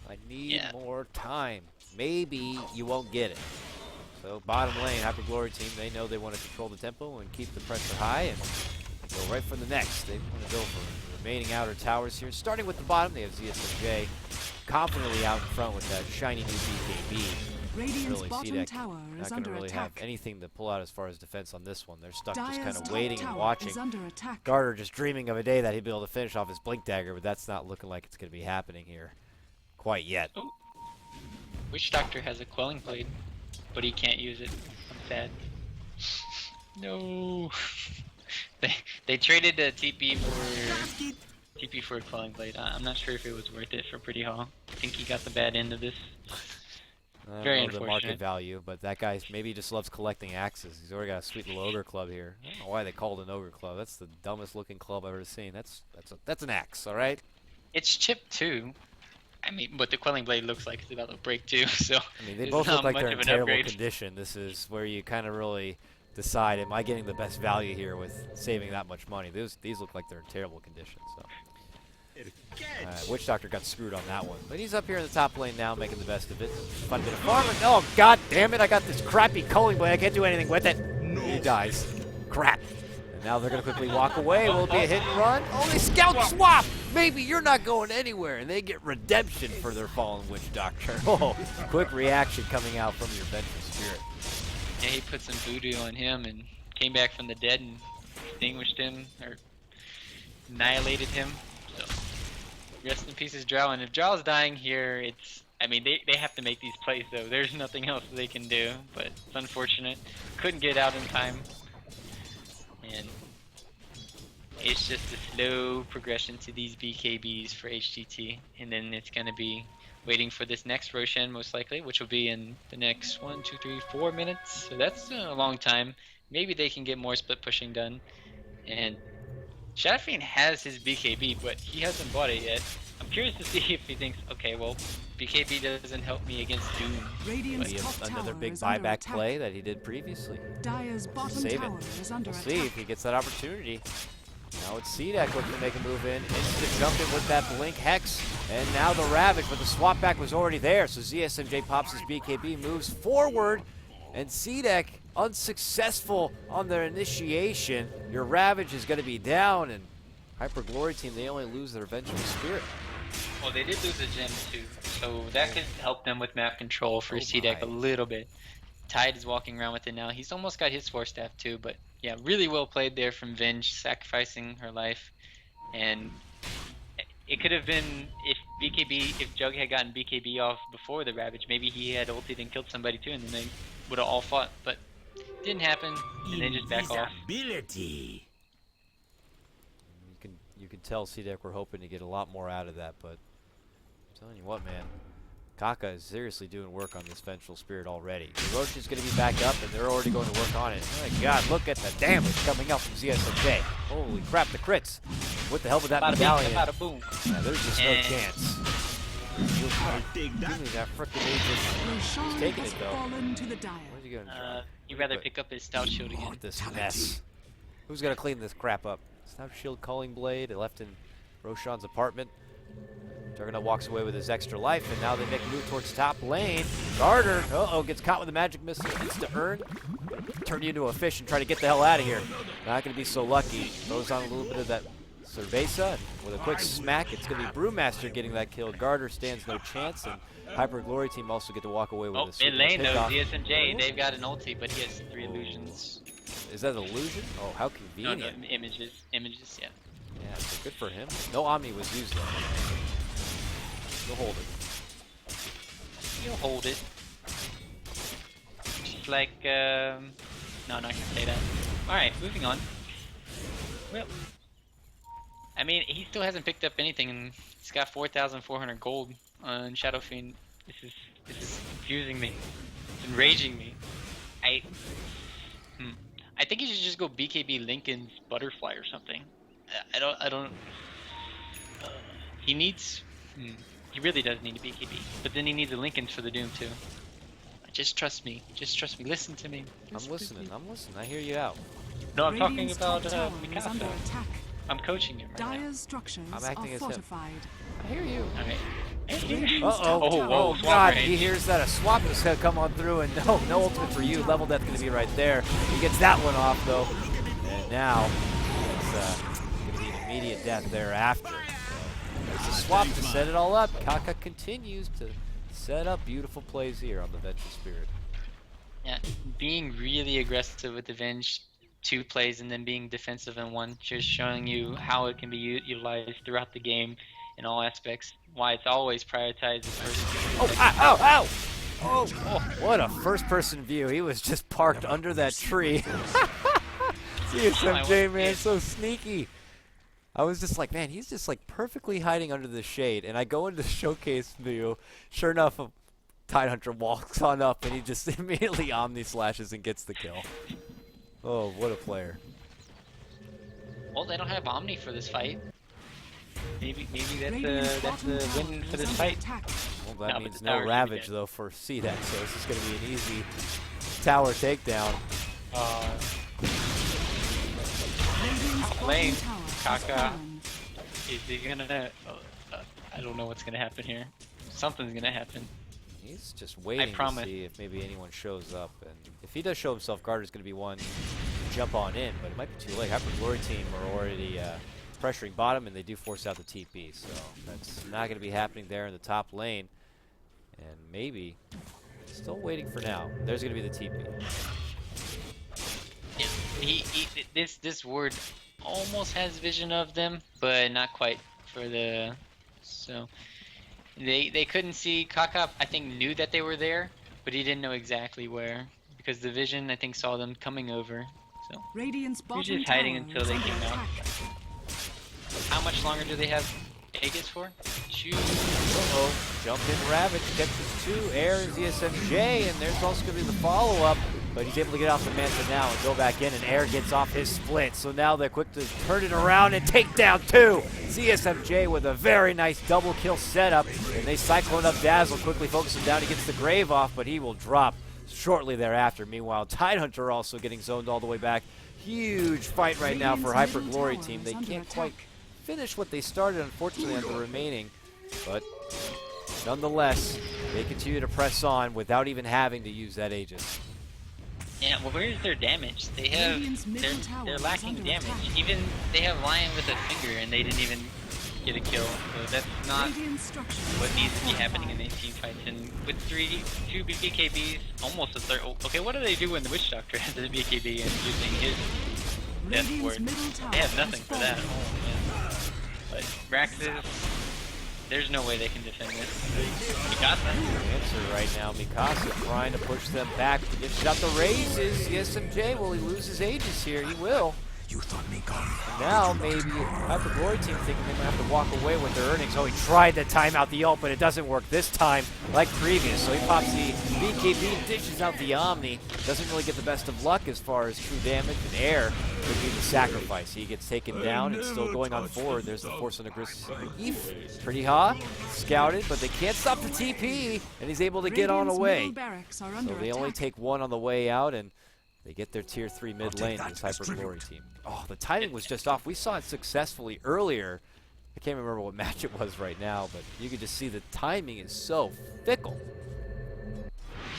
I need more time. Maybe you won't get it. So bottom lane, Hyper Glory team, they know they want to control the tempo and keep the pressure high and go right for the next. They want to go for the remaining outer towers here. Starting with the bottom, they have ZSMJ confidently out in front with that shiny new BKB. Radiant's Really, bottom CDEC tower not is going under to really have attack. anything to pull out as far as defense on this one. They're stuck just Dire's kind of top waiting and tower watching. is under attack. Garter just dreaming of a day that he'd be able to finish off his Blink Dagger, but that's not looking like it's going to be happening here quite yet. Oh. Witch Doctor has a Quelling Blade, but he can't use it. I'm sad. No. they traded a TP for a Quelling Blade. I'm not sure if it was worth it for Pretty Hall. I think he got the bad end of this. Very The market unfortunate. value, but that guy maybe just loves collecting axes. He's already got a sweet little ogre club here. I don't know why they called it an ogre club. That's the dumbest looking club I've ever seen. That's an axe, all right? It's chipped too. I mean, what the Quelling Blade looks like is about to break too. So I mean, they it's both not look like much they're of in an terrible upgrade. condition. This is where you kind of really decide, am I getting the best value here with saving that much money? These look like they're in terrible condition. So. Witch Doctor got screwed on that one. But he's up here in the top lane now, making the best of it. Fun bit of farming. Oh, god damn it. I got this crappy culling blade. I can't do anything with it. No. He dies. Crap. And now they're going to quickly walk away. Will it be a hit and run? Oh, they scout swap. Maybe you're not going anywhere. And they get redemption for their fallen Witch Doctor. Oh, quick reaction coming out from your Vengeful Spirit. Yeah, he put some voodoo on him and came back from the dead and extinguished him, or annihilated him. So, rest in pieces, Drow. And if Drow's dying here, I mean, they have to make these plays, though. There's nothing else they can do, but it's unfortunate. Couldn't get out in time. And it's just a slow progression to these BKBs for HGT. And then it's going to be waiting for this next Roshan, most likely, which will be in the next 1, 2, 3, 4 minutes. So that's a long time. Maybe they can get more split pushing done. And Shadowfiend has his BKB, but he hasn't bought it yet. I'm curious to see if he thinks, okay, well, BKB doesn't help me against Doom. Radiant's Maybe top another tower big is under buyback attack. play that he did previously. Dire's bottom Save it. tower is under We'll attack. see if he gets that opportunity. Now it's CDEC looking to make a move in. Instant jump in with that Blink Hex. And now the Ravage, but the swap back was already there. So ZSMJ pops his BKB, moves forward. And CDEC unsuccessful on their initiation. Your Ravage is going to be down. And Hyper Glory team, they only lose their Vengeful Spirit. Well, they did lose a gem too, so that could help them with map control for CDEC a little bit. Tide is walking around with it now. He's almost got his 4-staff too, but yeah, really well played there from Venge, sacrificing her life. And it could have been if Jug had gotten BKB off before the Ravage, maybe he had ulted and killed somebody too, and then they would have all fought. But didn't happen, and they just back off. You can tell CDEC were hoping to get a lot more out of that, but I'm telling you what, man. Kaka is seriously doing work on this Vengeful Spirit already. The Roche is going to be back up, and they're already going to work on it. Oh my god, look at the damage coming out from ZSMJ. Holy crap, the crits. What the hell with that medallion? Bada boom. Yeah, there's just no chance. Give me that frickin' Aegis. Roshan He's taking has it, though. fallen to the dire. Where's he going? He'd rather pick up his stout shield Oh, again. this mess. Who's gonna clean this crap up? Stout shield, calling blade. It left in Roshan's apartment. Juggernaut walks away with his extra life, and now they make a move towards top lane. Garter, gets caught with a magic missile. Gets to earn. Turn you into a fish and try to get the hell out of here. Not gonna be so lucky. Throws on a little bit of that Cerveza, and with a quick smack, it's gonna be Brewmaster getting that kill. Garter stands no chance, and Hyper Glory Team also get to walk away with a Oh, super in lane though, pickoff. DSMJ, they've got an ulti, but he has 3 illusions. Is that an illusion? Oh, how No, convenient. no, images, yeah. Yeah, so good for him. No Omni was used though. He'll hold it. He'll hold it. Just like, no, I'm not gonna say that. Alright, moving on. Well, I mean, he still hasn't picked up anything, and he's got 4,400 gold on Shadow Fiend. This is confusing me. It's enraging me. I think he should just go BKB Lincoln's Butterfly or something. I don't. He needs. He really does need a BKB, but then he needs a Lincoln for the Doom too. Just trust me. Just trust me. Listen to me. I'm listening. I hear you out. No, I'm talking Radiant's about top tower is under Mikasa. attack. I'm coaching him right now. Dire's structures I'm are acting as him. fortified. I hear you. Okay. Radiant's Uh-oh. top tower whoa, Oh, swap God, range. he hears that a swap is going to come on through, and no ultimate for you. Level death going to be right there. He gets that one off, though. And now, it's going to be an immediate death thereafter. There's a swap to set it all up. Kaka continues to set up beautiful plays here on the Venture Spirit. Yeah, being really aggressive with Avenge 2 plays and then being defensive in 1, just showing you how it can be utilized throughout the game in all aspects. Why it's always prioritized as first. Oh, ow, ow, ow! Oh, what a first-person view. He was just parked under that tree. CSMJ, man, so sneaky. I was just like, man, he's just like perfectly hiding under the shade. And I go into the showcase view. Sure enough, a Tidehunter walks on up, and he just immediately Omni slashes and gets the kill. Oh, what a player. Well, they don't have Omni for this fight. Maybe Radiant's that's bottom a tower win for is this under fight. attack. Well, that No, but means the no tower's gonna be Ravage, dead. though, for CDEC, so this is going to be an easy tower takedown. Radiant's bottom Lane, tower has Kaka. fallen. Is he gonna? I don't know what's gonna happen here. Something's gonna happen. He's just waiting to promise. see if maybe anyone shows up. And if he does show himself, Garter's going to be one to jump on in, but it might be too late. Hyper Glory Team are already pressuring bottom, and they do force out the TP, so that's not going to be happening there in the top lane. And maybe, still waiting for now. There's going to be the TP. Yeah, this word almost has vision of them, but not quite for the. So they couldn't see. Kaka, I think, knew that they were there, but he didn't know exactly where because the vision, I think, saw them coming over. So Radiant's bottom you're just hiding tower until is they under came out. attack. How much longer do they have Aegis for? Shoot. Uh-oh, jump in Ravage, catches 2, Air is ESMJ, and there's also going to be the follow-up, but he's able to get off the Manta now and go back in, and Air gets off his split, so now they're quick to turn it around and take down 2. CSMJ with a very nice double kill setup, and they cyclone up Dazzle, quickly focus him down, he gets the Grave off, but he will drop shortly thereafter. Meanwhile, Tidehunter also getting zoned all the way back. Huge fight right now for Radiant's Hyper middle Glory tower Team. is They under can't attack. quite finish what they started, unfortunately, on the remaining, but nonetheless, they continue to press on without even having to use that Aegis. Yeah, well, where's their damage? They have Radiant's middle tower they're is lacking under damage. attack. Even they have Lion with a finger, and they didn't even get a kill. So that's not Radiant structures what needs to be are happening in fortified. these team fights. And with 2 BKBs, almost a third. Oh, okay, what do they do when the Witch Doctor has a BKB and using his death Radiant's ward? middle tower They have has nothing for that. fallen. Oh, man. But Braxis, there's no way they can defend this. Mikasa. Answer right now, Mikasa trying to push them back to get shot the raises. SMJ, will he lose his Aegis here? He will. You thought me gone. Now maybe HyperGlory team thinking they might have to walk away with their earnings. Oh, he tried to time out the ult, but it doesn't work this time like previous. So he pops the BKB and dishes out the Omni. Doesn't really get the best of luck as far as true damage, and Air would be the sacrifice. He gets taken down and still going on forward. There's the force on aggressive. Pretty hot, scouted, but they can't stop the TP, and he's able to get on away. So they only take one on the way out, and they get their tier 3 mid lane to this HyperGlory team. Oh, the timing was just off. We saw it successfully earlier. I can't remember what match it was right now, but you could just see the timing is so fickle.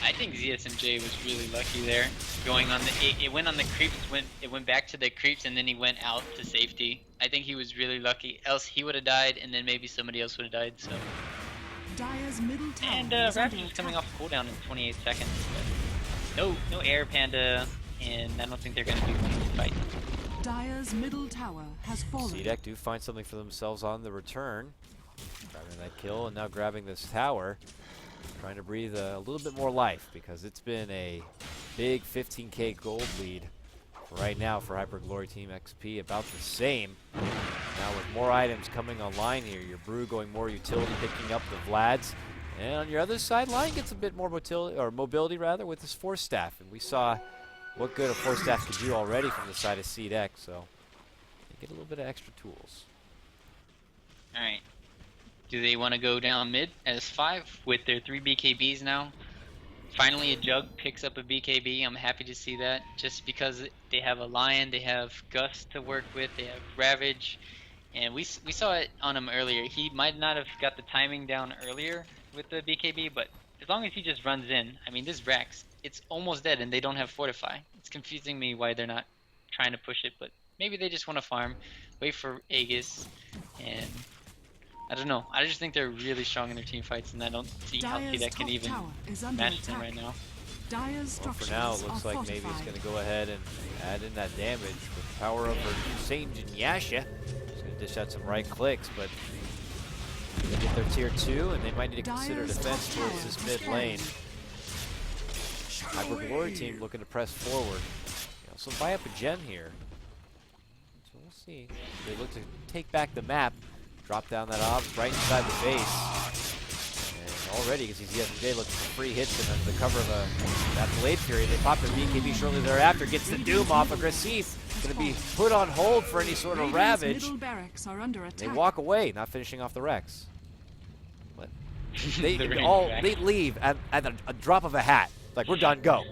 I think ZSMJ was really lucky there. Going on the, it went on the creeps, it went back to the creeps, and then he went out to safety. I think he was really lucky. Else he would have died, and then maybe somebody else would have died. So. Dire's middle tower And is Ravage under is coming attack. off cooldown in 28 seconds. But no air panda, and I don't think they're going to be winning the fight. Dire's middle tower has fallen. CDEC do find something for themselves on the return. Grabbing that kill and now grabbing this tower. Trying to breathe a little bit more life because it's been a big 15k gold lead right now for HyperGlory Team XP. About the same. Now with more items coming online here, your Brew going more utility, picking up the Vlads. And on your other side, Lion gets a bit more mobility rather with his Force Staff. And we saw what good a Force Staff could do already from the side of CDEC, so they get a little bit of extra tools. Alright. Do they want to go down mid as 5 with their 3 BKBs now? Finally a Jug picks up a BKB. I'm happy to see that just because they have a Lion, they have Gus to work with, they have Ravage. And we saw it on him earlier. He might not have got the timing down earlier with the BKB, but as long as he just runs in, I mean, this Rax, it's almost dead and they don't have Fortify. It's confusing me why they're not trying to push it, but maybe they just want to farm, wait for Aegis, and I don't know. I just think they're really strong in their team fights, and I don't see how Dire's that can top even tower is under match them attack. right now. Dire's Well, structures for now, it looks are like maybe he's fortified. going to go ahead and add in that damage with the power of her Sage and Yasha. He's going to dish out some right clicks, but they get their tier 2, and they might need to consider Dire's defense top towards tower this has mid lane. HyperGlory team looking to press forward. They also buy up a gem here. So we'll see. They look to take back the map, drop down that ob right inside the base. And already, because he's SMJ looking for free hits and under the cover of that Blade Fury, they pop their BKB shortly thereafter, gets the Doom off of Gracif. Going to be put on hold for any sort of Radiant's ravage. middle barracks are under They attack. walk away, not finishing off the Rex. But they The range all back. they leave at a drop of a hat. Like, we're done, go.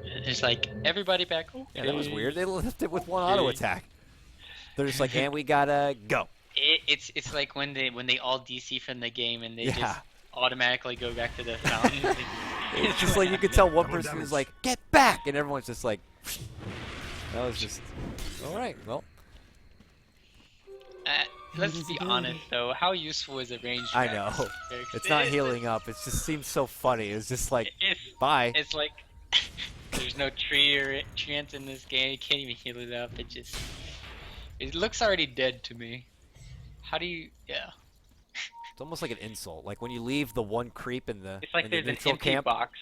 It's like everybody back. Yeah, that was weird. They left it with one auto attack. They're just like, and we gotta go. It's like when they all DC from the game and they Yeah. just automatically go back to the fountain. It's just like you could tell one person is like, get back, and everyone's just like, that was just, all right, well. Let's be honest though, how useful is a ranged I Rex? know. It's not healing up. It just seems so funny. It's just like, bye. It's like there's no treant in this game. You can't even heal it up. It looks already dead to me. How do you? Yeah. It's almost like an insult. Like when you leave the one creep in the, It's like in the there's an neutral empty camp. box.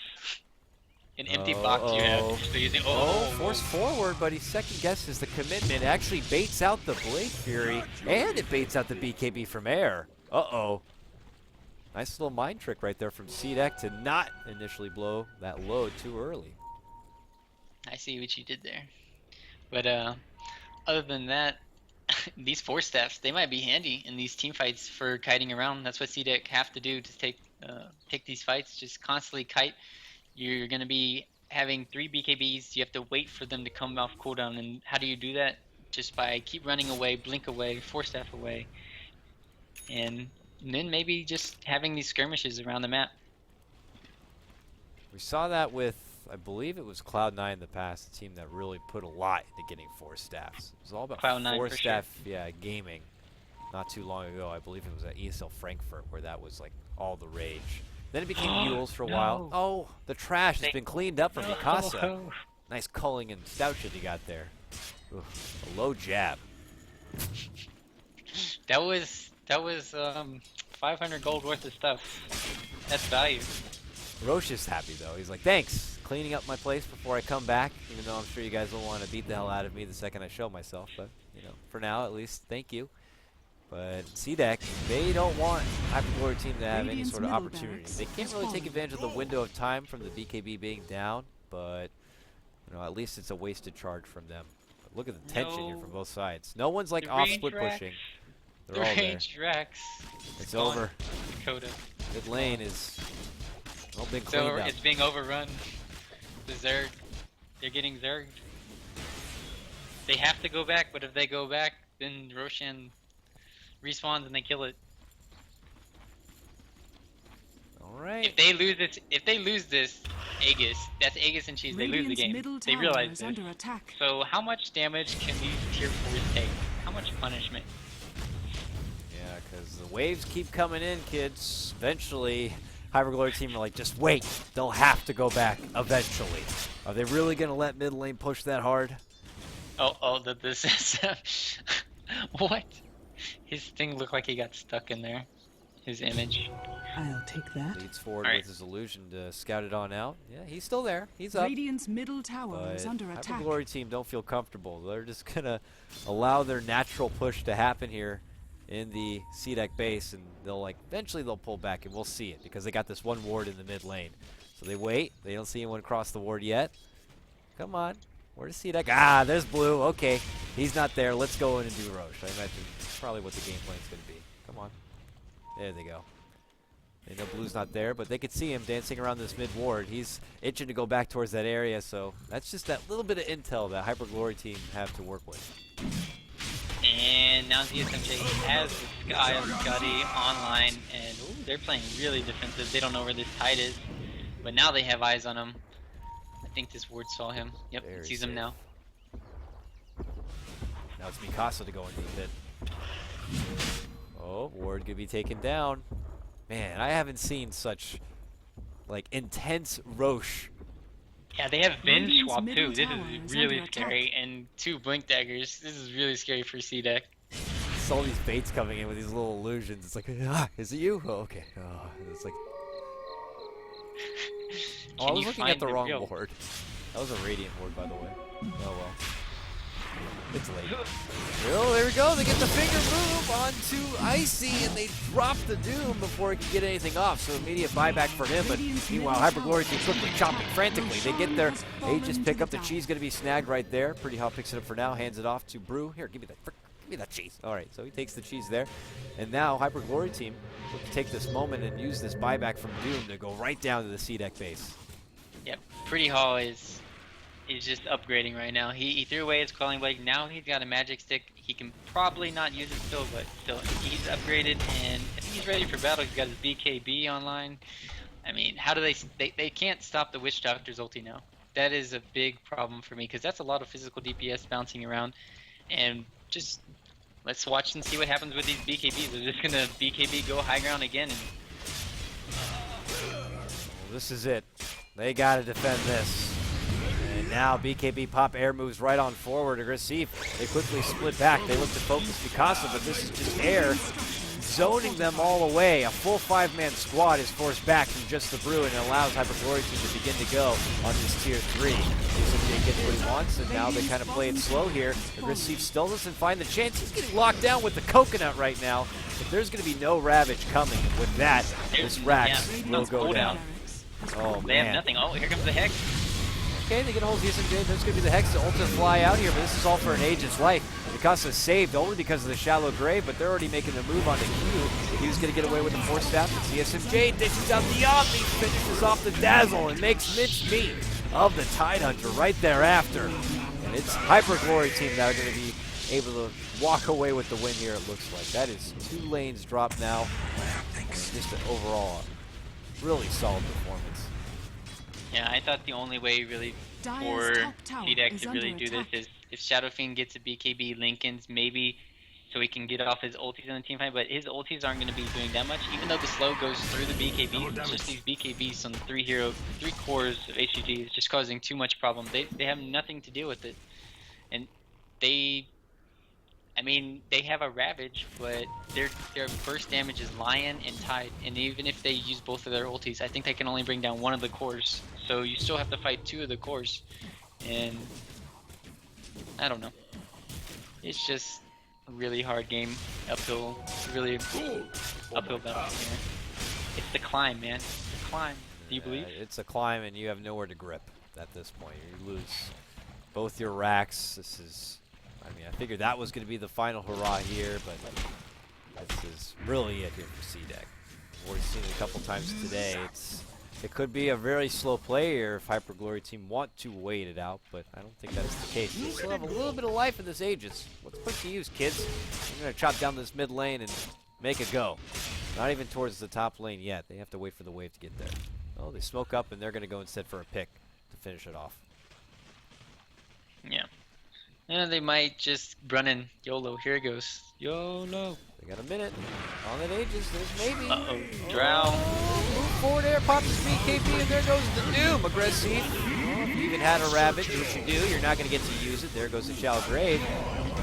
An empty box you have. So using Force forward, but he second guesses the commitment. Actually baits out the Blade Fury, and it baits out the BKB from Air. Uh-oh. Nice little mind trick right there from CDEC to not initially blow that load too early. I see what you did there. But other than that, these Force Staffs, they might be handy in these team fights for kiting around. That's what CDEC have to do to take these fights. Just constantly kite. You're going to be having 3 BKBs. You have to wait for them to come off cooldown. And how do you do that? Just by keep running away, blink away, Force Staff away. And then maybe just having these skirmishes around the map. We saw that with, I believe it was Cloud9 in the past, a team that really put a lot into getting Force Staffs. It was all about Cloud9 Force for Staff gaming not too long ago. I believe it was at ESL Frankfurt where that was like all the rage. Then it became Mules for a while. Oh, the trash has been cleaned up from Mikasa. Nice culling and stout shit you got there. Oof, a low jab. That was 500 gold worth of stuff. That's value. Roche is happy though. He's like, thanks. cleaning up my place before I come back, even though I'm sure you guys will want to beat the hell out of me the second I show myself. But, you know, for now, at least, thank you. But CDEC, they don't want HyperGlory team to have any sort of opportunity. They can't really take advantage of the window of time from the BKB being down, but, you know, at least it's a wasted charge from them. But look at the tension here from both sides. No one's like off split pushing. They're all there. Rex. It's over. Dakota. Mid lane is all been It's cleaned over. up. It's being overrun. The Zerg. They're getting Zerged. They have to go back, but if they go back, then Roshan respawns and they kill it. All right. If they lose this Aegis, that's Aegis and cheese. They lose the game. They realize this. Under attack. So how much damage can these tier 4s take? How much punishment? Yeah, because the waves keep coming in, kids. Eventually, HyperGlory team are like, just wait. They'll have to go back eventually. Are they really going to let mid lane push that hard? This what? His thing looked like he got stuck in there. His image. I'll take that. Leads forward All right. with his illusion to scout it on out. Yeah, he's still there. He's up. Radiant's middle tower But is under attack. HyperGlory team don't feel comfortable. They're just going to allow their natural push to happen here in the CDEC base, and eventually they'll pull back, and we'll see it because they got this one ward in the mid lane. So they wait. They don't see anyone cross the ward yet. Come on. Where's CDEC? Ah, there's Blue. Okay. He's not there. Let's go in and do Roche. I imagine that's probably what the game plan's going to be. Come on. There they go. They know Blue's not there, but they could see him dancing around this mid ward. He's itching to go back towards that area, so that's just that little bit of intel that HyperGlory team have to work with. And now ZSMJ has the Sky of Scotty online, and ooh, they're playing really defensive. They don't know where this tide is, but now they have eyes on him. I think this ward saw him. Yep, Very it sees him safe. now. Now it's Mikasa to go into the pit. Oh, ward could be taken down. Man, I haven't seen such intense Roche. Yeah, they have Venge Radiant's swap middle too. This tower is is really under scary, and 2 blink daggers. This is really scary for CDEC. It's all these baits coming in with these little illusions. It's like, ah, is it you? Oh, okay. Oh, it's like, oh, I Can was you looking find at the wrong real? ward. That was a Radiant ward, by the way. Oh well. It's late. Oh, there we go. They get the finger move onto Icy, and they drop the Doom before it can get anything off. So immediate buyback for him. But meanwhile, HyperGlory team quickly chopping frantically. They get there. Aegis pick up the cheese. Going to be snagged right there. Pretty Hot picks it up for now. Hands it off to Brew. Here, give me that. Give me that cheese. All right, so he takes the cheese there. And now HyperGlory team look to take this moment and use this buyback from Doom to go right down to the CDEC base. Yep, Pretty Hall is just upgrading right now. He threw away his Quelling Blade. Now he's got a magic stick. He can probably not use it still, but still, he's upgraded, and I think he's ready for battle. He's got his BKB online. I mean, how do they can't stop the Witch Doctor's ulti now. That is a big problem for me, because that's a lot of physical DPS bouncing around. And just, let's watch and see what happens with these BKBs. They're just going to BKB go high ground again. And Well, this is it. They got to defend this. And now BKB pop air moves right on forward. Aggressive. They quickly split back. They look to focus Mikasa, but this is just air zoning them all away. A full 5-man squad is forced back from just the Brew, and it allows HyperGlory team to begin to go on this tier 3. They get what he wants, and now they kind of play it slow here. Aggressive still doesn't find the chance. He's getting locked down with the coconut right now, but there's going to be no Ravage coming. And with that, this Rax will go down. Oh, they have man. nothing. Oh, here comes the Hex. Okay, they get a hold of ZSMJ. There's going to be the Hex to ult to fly out here, but this is all for an Agent's life. Mikasa saved only because of the shallow grave, but they're already making the move on the Q. He was going to get away with the Force Staff, but ZSMJ dishes out the Omni, finishes off the Dazzle, and makes mincemeat of the Tidehunter right thereafter. And it's HyperGlory team that are going to be able to walk away with the win here, it looks like. That is 2 lanes dropped now. And just an overall really solid performance. Yeah, I thought the only way really for Dire's top tower CDEC is to really under do this attack. is if Shadow Fiend gets a BKB Lincoln's, maybe so he can get off his ultis in the team fight, but his ultis aren't going to be doing that much. Even though the slow goes through the BKB, it's just these BKBs on 3 cores of HGT is just causing too much problem. They have nothing to deal with it. And they have a Ravage, but their burst damage is Lion and Tide, and even if they use both of their ultis, I think they can only bring down one of the cores. so you still have to fight 2 of the cores, and I don't know. It's just a really hard game, uphill, really uphill battle here. It's the climb, man. It's the climb. Do you believe? It's a climb, and you have nowhere to grip at this point. You lose both your racks. This is, I mean, I figured that was going to be the final hurrah here, but this is really it here for CDEC. We've already seen it a couple times today. It could be a very slow play here if HyperGlory team want to wait it out, but I don't think that's the case. They still have a little bit of life in this Aegis. What's put to use, kids? You're going to chop down this mid lane and make it go. Not even towards the top lane yet. They have to wait for the wave to get there. Oh, they smoke up, and they're going to go instead for a pick to finish it off. Yeah. Yeah, they might just run in YOLO. Here it goes. YOLO. They got a minute on that Aegis. There's maybe. Uh-oh. Drow. Move forward there. Pop the speed KP, and there goes the Doom. Aggressive. Oh, if you even had a rabbit, do what you do. You're not going to get to use it. There goes the shallow grave.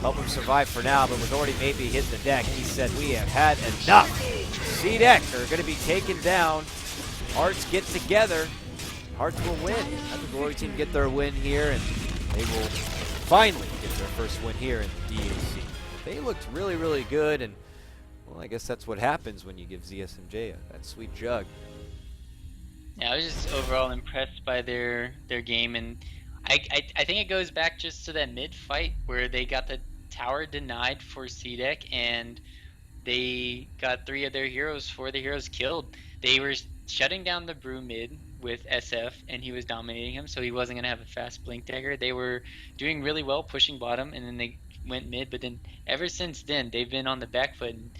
Help him survive for now, but with already maybe hit the deck, he said, we have had enough. CDEC are going to be taken down. Hearts get together. Hearts will win. Have the Glory team get their win here, and they will finally get their first win here in the DAC. They looked really, really good, and well, I guess that's what happens when you give ZSMJ that sweet jug. Yeah, I was just overall impressed by their game, and I think it goes back just to that mid fight where they got the tower denied for CDEC, and they got 3 of their heroes, 4 of the heroes killed. They were shutting down the Brew mid with SF, and he was dominating him, so he wasn't going to have a fast blink dagger. They were doing really well pushing bottom, and then they went mid, but then ever since then they've been on the back foot. And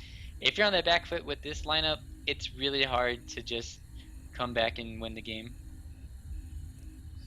if you're on the back foot with this lineup, it's really hard to just come back and win the game.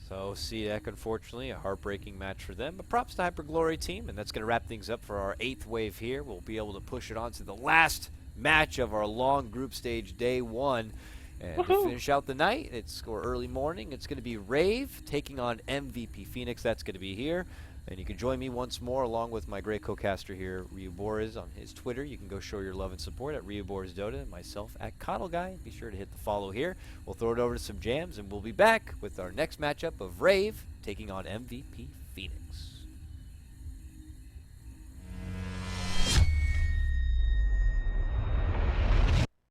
So CDEC, unfortunately, a heartbreaking match for them. But props to HyperGlory team, and that's going to wrap things up for our 8th wave here. We'll be able to push it on to the last match of our long group stage day 1. And to finish out the night, it's or early morning. It's going to be Rave taking on MVP Phoenix. That's going to be here. And you can join me once more along with my great co-caster here, RyuUboruZ, on his Twitter. You can go show your love and support at RyuUboruZ Dota, and myself at KotLGuy. Be sure to hit the follow here. We'll throw it over to some jams, and we'll be back with our next matchup of Rave taking on MVP Phoenix.